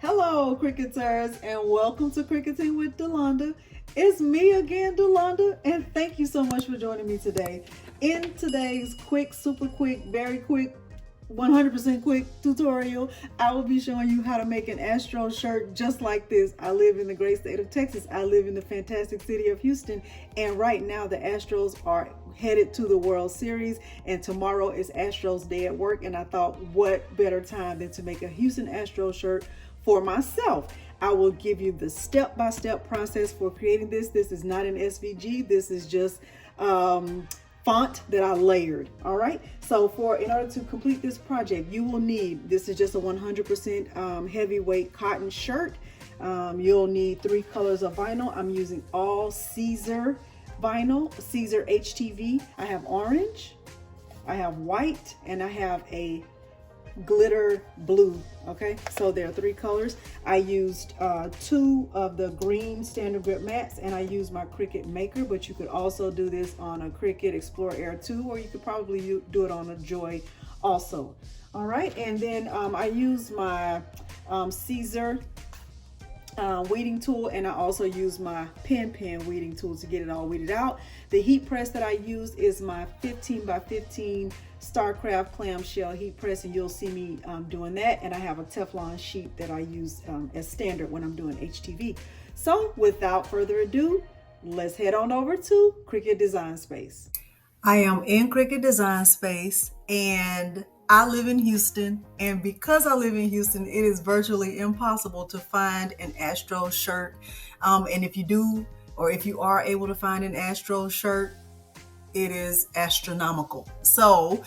Hello, Cricketers, and welcome to Cricketing with Delonda. It's me again, Delonda, and thank you so much for joining me today. In today's quick, super quick, very quick, 100% quick tutorial, I will be showing you how to make an Astro shirt just like this. I live in the great state of Texas. I live in the fantastic city of Houston, and right now the Astros are headed to the World Series, and tomorrow is Astros Day at work, and I thought what better time than to make a Houston Astros shirt for myself. I will give you the step-by-step process for creating this. This is not an SVG. This is just font that I layered. All right. So in order to complete this project, you will need, this is just a 100% heavyweight cotton shirt. You'll need 3 colors of vinyl. I'm using all Caesar vinyl, Caesar HTV. I have orange, I have white, and I have a glitter blue. Okay, so there are 3 colors. I used 2 of the green standard grip mats, and I used my Cricut Maker, but you could also do this on a Cricut Explorer Air 2, or you could probably do it on a Joy also. All right, and then I use my Caesar weeding tool, and I also use my pen weeding tool to get it all weeded out. The heat press that I use is my 15 by 15 Starcraft clamshell heat press, and you'll see me doing that. And I have a Teflon sheet that I use as standard when I'm doing HTV. So without further ado, let's head on over to Cricut Design Space. I am in Cricut Design Space, and I live in Houston, and because I live in Houston, it is virtually impossible to find an Astro shirt. And if you do, or if you are able to find an Astro shirt, it is astronomical. So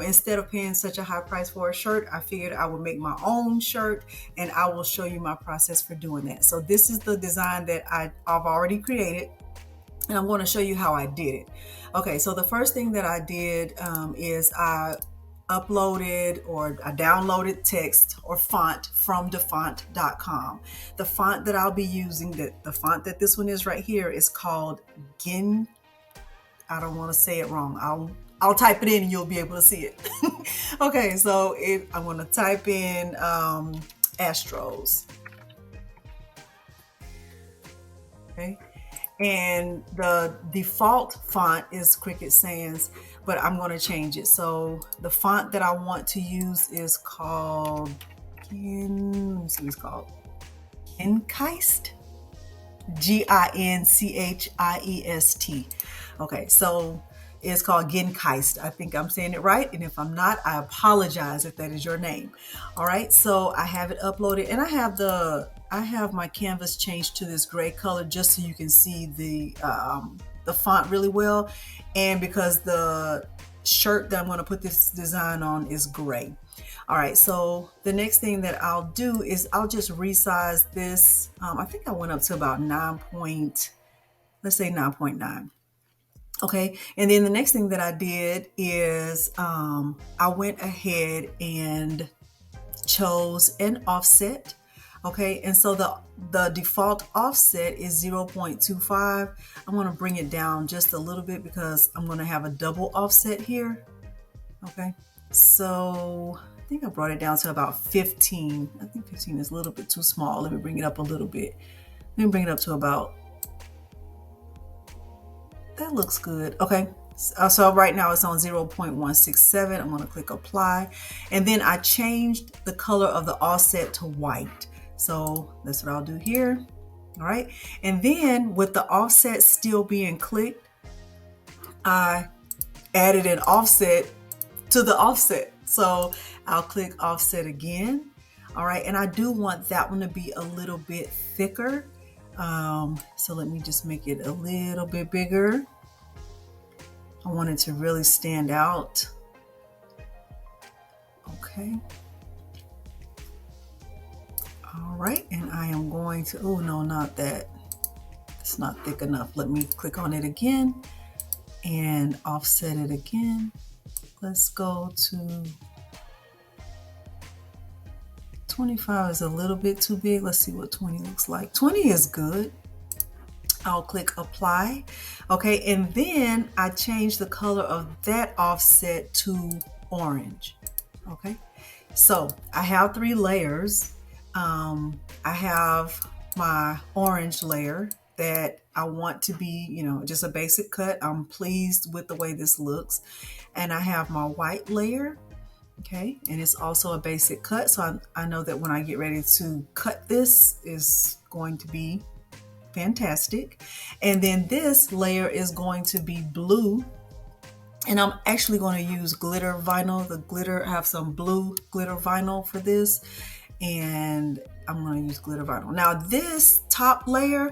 instead of paying such a high price for a shirt, I figured I would make my own shirt, and I will show you my process for doing that. So this is the design that I've already created, and I'm going to show you how I did it. Okay, so the first thing that I did is I uploaded, or I downloaded text or font from dafont.com. The font that I'll be using, the font that this one is right here, is called I don't want to say it wrong. I'll type it in and you'll be able to see it. Okay, so I'm going to type in Astros. Okay, and the default font is Cricut Sans, but I'm going to change it. So the font that I want to use is called, let me see what it's called, Ginchist, Ginchist. Okay, so it's called Ginchist. I think I'm saying it right, and if I'm not, I apologize if that is your name. All right, so I have it uploaded, and I have my canvas changed to this gray color just so you can see the font really well, and because the shirt that I'm going to put this design on is gray. All right, so the next thing that I'll do is I'll just resize this. I think I went up to about 9.9. Okay, and then the next thing that I did is I went ahead and chose an offset. Okay, and so the default offset is 0.25. I'm going to bring it down just a little bit because I'm going to have a double offset here. Okay, so I think I brought it down to about 15. I think 15 is a little bit too small. Let me bring it up a little bit. Let me bring it up to about, that looks good. Okay, so right now it's on 0.167. I'm going to click apply, and then I changed the color of the offset to white. So that's what I'll do here. All right, and then with the offset still being clicked, I added an offset to the offset. So I'll click offset again. All right, and I do want that one to be a little bit thicker. So let me just make it a little bit bigger. I want it to really stand out. Okay. All right, and I am going to, oh no, not that. It's not thick enough. Let me click on it again and offset it again. Let's go to 25 is a little bit too big. Let's see what 20 looks like. 20 is good. I'll click apply. Okay, and then I change the color of that offset to orange. Okay, so I have 3 layers. I have my orange layer that I want to be, you know, just a basic cut. I'm pleased with the way this looks. And I have my white layer, okay, and it's also a basic cut. So I know that when I get ready to cut this is going to be fantastic. And then this layer is going to be blue. And I'm actually going to use glitter vinyl. The glitter, I have some blue glitter vinyl for this. And I'm going to use glitter vinyl. Now this top layer,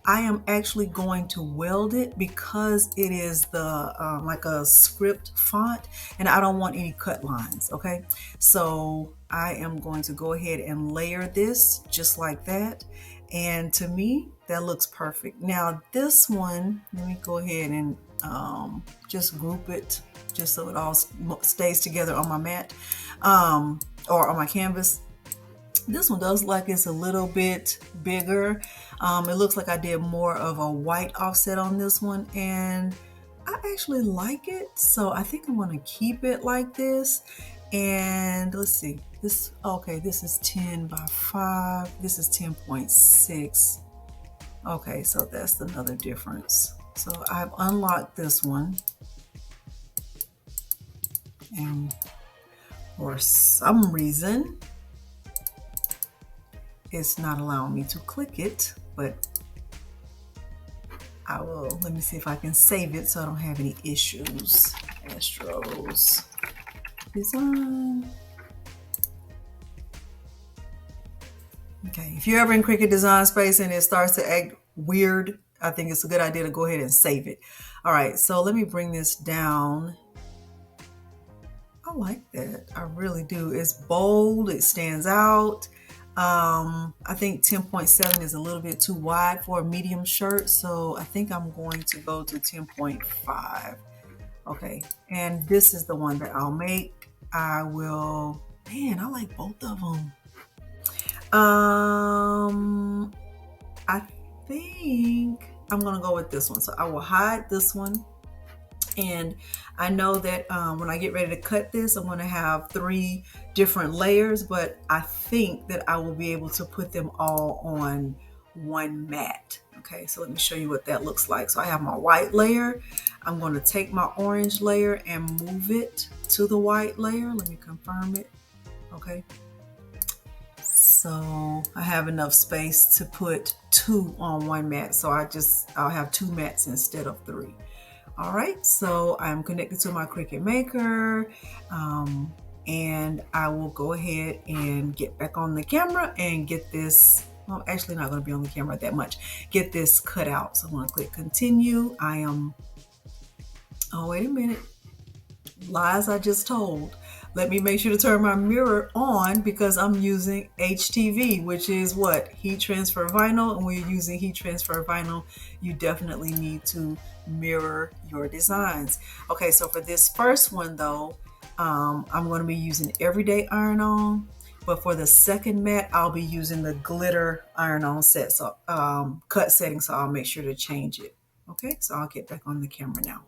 I am actually going to weld it because it is the like a script font and I don't want any cut lines, okay? So I am going to go ahead and layer this just like that. And to me, that looks perfect. Now this one, let me go ahead and just group it just so it all stays together on my mat or on my canvas. This one does look like it's a little bit bigger. It looks like I did more of a white offset on this one and I actually like it. So I think I'm going to keep it like this. And let's see, this, okay, this is 10 by 5. This is 10.6. Okay, so that's another difference. So I've unlocked this one. And for some reason, it's not allowing me to click it, but I will, let me see if I can save it so I don't have any issues. Astros Design. Okay, if you're ever in Cricut Design Space and it starts to act weird, I think it's a good idea to go ahead and save it. All right, so let me bring this down. I like that, I really do. It's bold, it stands out. I think 10.7 is a little bit too wide for a medium shirt, so I think I'm going to go to 10.5. Okay, and this is the one that I'll make. I will, man, I like both of them. I think I'm gonna go with this one. So I will hide this one. And I know that when I get ready to cut this, I'm going to have 3 different layers, but I think that I will be able to put them all on one mat. Okay, so let me show you what that looks like. So I have my white layer. I'm going to take my orange layer and move it to the white layer. Let me confirm it. Okay. So I have enough space to put 2 on one mat. So I'll have 2 mats instead of 3. All right, so I'm connected to my Cricut Maker, and I will go ahead and get back on the camera and get this, well, actually not gonna be on the camera that much, get this cut out. So I'm gonna click continue. oh, wait a minute, lies I just told. Let me make sure to turn my mirror on because I'm using HTV, which is what? Heat transfer vinyl. And when you're using heat transfer vinyl, you definitely need to mirror your designs. Okay, so for this first one though, I'm going to be using everyday iron-on, but for the second mat, I'll be using the glitter iron-on set, so cut setting, so I'll make sure to change it. Okay, so I'll get back on the camera now.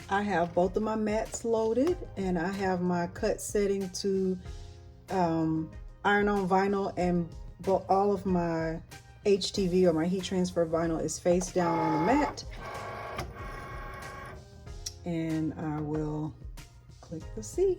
I have both of my mats loaded and I have my cut setting to iron-on vinyl, and all of my HTV or my heat transfer vinyl is face down on the mat. And I will click the C.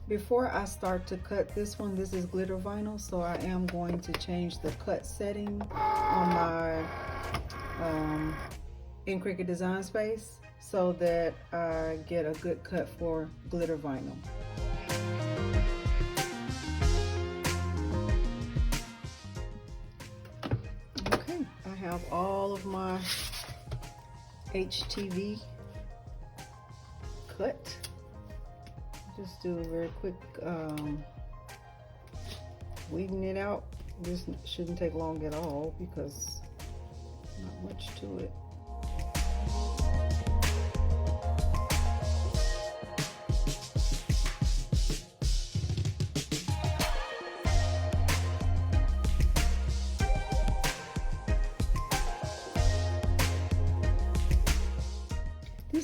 Before I start to cut this one, this is glitter vinyl, so I am going to change the cut setting on my in Cricut Design Space so that I get a good cut for glitter vinyl. Okay, I have all of my HTV cut. Just do a very quick weeding it out. This shouldn't take long at all because not much to it.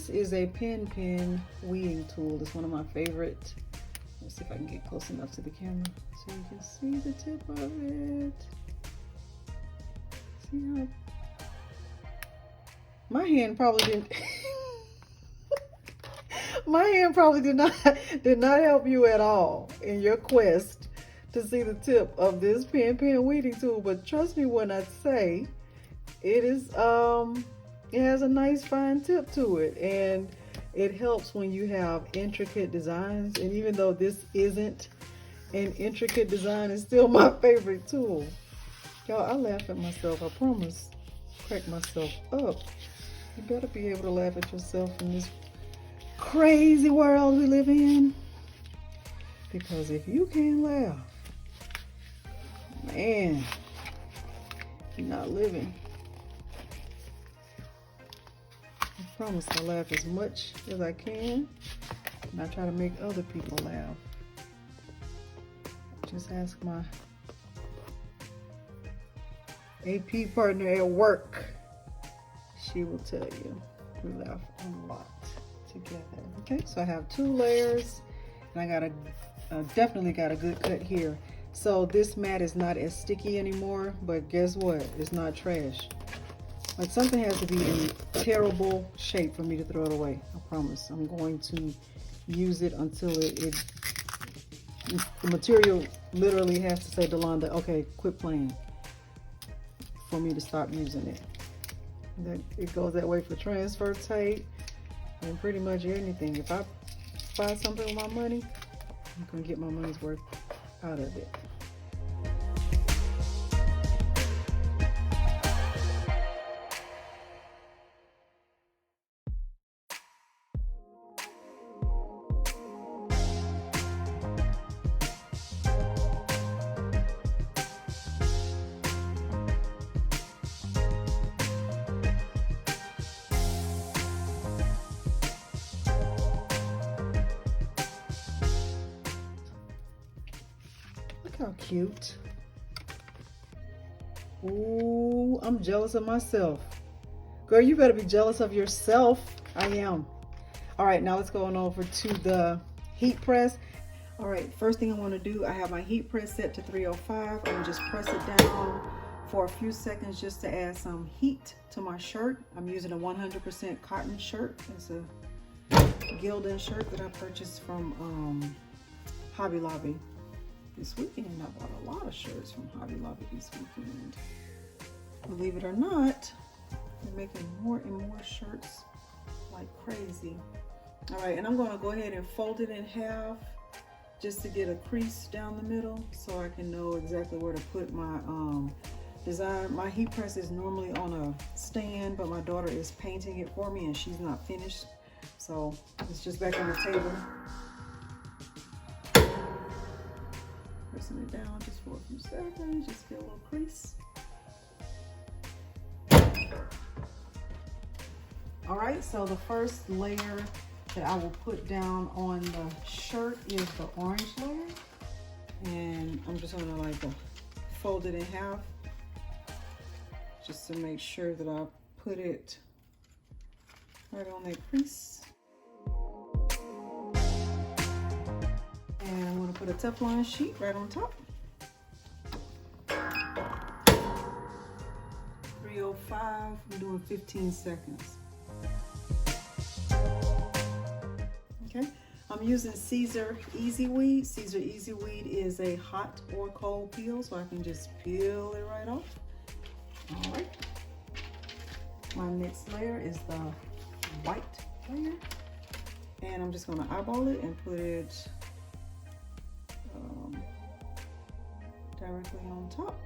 this is a pen weeding tool. It's one of my favorite. Let's see if I can get close enough to the camera so you can see the tip of it. See how my hand probably didn't my hand probably did not help you at all in your quest to see the tip of this pen weeding tool, but trust me when I say it is it has a nice fine tip to it, and it helps when you have intricate designs. And even though this isn't an intricate design, it's still my favorite tool. Y'all, I laugh at myself, I promise. Crack myself up. You better be able to laugh at yourself in this crazy world we live in. Because if you can't laugh, man, you're not living. I promise I laugh as much as I can, and I try to make other people laugh. Just ask my AP partner at work. She will tell you we laugh a lot together. Okay, so I have 2 layers, and I definitely got a good cut here. So this mat is not as sticky anymore, but guess what? It's not trash. Like, something has to be in terrible shape for me to throw it away. I promise. I'm going to use it until the material literally has to say, Delonda, okay, quit playing, for me to stop using it. It goes that way for transfer tape and pretty much anything. If I buy something with my money, I'm gonna get my money's worth out of it. How cute. Ooh, I'm jealous of myself. Girl, you better be jealous of yourself. I am. All right, now let's go on over to the heat press. All right, first thing I want to do, I have my heat press set to 305. I'm gonna just press it down for a few seconds just to add some heat to my shirt. I'm using a 100% cotton shirt. It's a Gildan shirt that I purchased from Hobby Lobby this weekend. I bought a lot of shirts from Hobby Lobby this weekend. Believe it or not, they're making more and more shirts like crazy. All right, and I'm going to go ahead and fold it in half just to get a crease down the middle so I can know exactly where to put my design. My heat press is normally on a stand, but my daughter is painting it for me and she's not finished, so it's just back on the table. Pressing it down just for a few seconds, just get a little crease. All right, so the first layer that I will put down on the shirt is the orange layer, and I'm just gonna like fold it in half just to make sure that I put it right on that crease. And I'm going to put a Teflon sheet right on top. 305, I'm doing 15 seconds. Okay, I'm using Caesar Easy Weed. Caesar Easy Weed is a hot or cold peel, so I can just peel it right off. All right. My next layer is the white layer. And I'm just going to eyeball it and put it directly on top.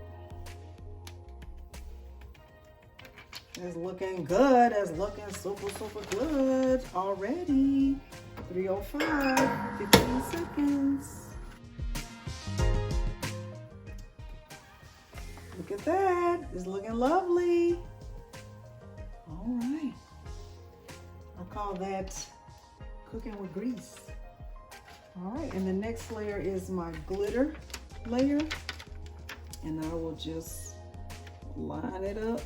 It's looking good. It's looking super good already. 305, 15 seconds. Look at that. It's looking lovely. All right. I call that cooking with grease. All right, and the next layer is my glitter layer. And I will just line it up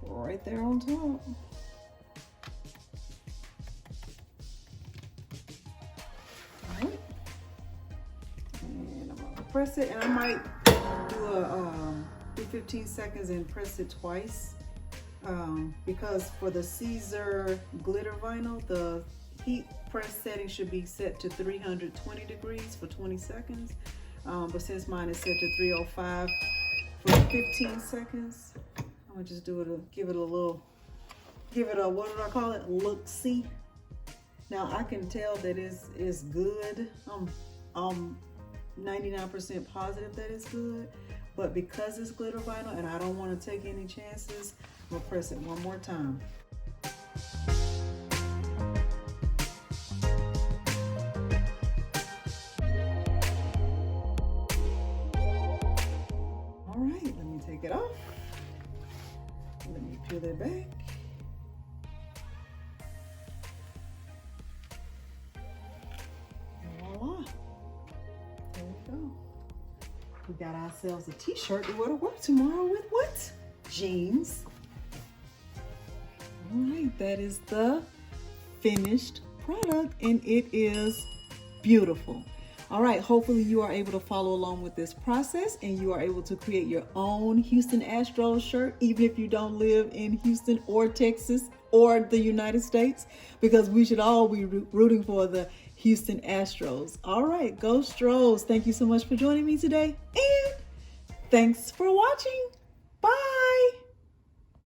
right there on top. press it, and I might do 15 seconds and press it twice, because for the Caesar glitter vinyl, the heat press setting should be set to 320 degrees for 20 seconds. But since mine is set to 305 for 15 seconds, I'm gonna just do it, give it a, what did I call it? Look-see. Now I can tell that it's good. I'm 99% positive that it's good, but because it's glitter vinyl and I don't want to take any chances, I'm gonna press it one more time. All right, let me take it off. Let me peel it back. We got ourselves a t-shirt to wear to work tomorrow with what? Jeans. All right, that is the finished product and it is beautiful. All right, hopefully you are able to follow along with this process and you are able to create your own Houston Astros shirt, even if you don't live in Houston or Texas or the United States, because we should all be rooting for the Houston Astros. All right, go Stros. Thank you so much for joining me today and thanks for watching. Bye.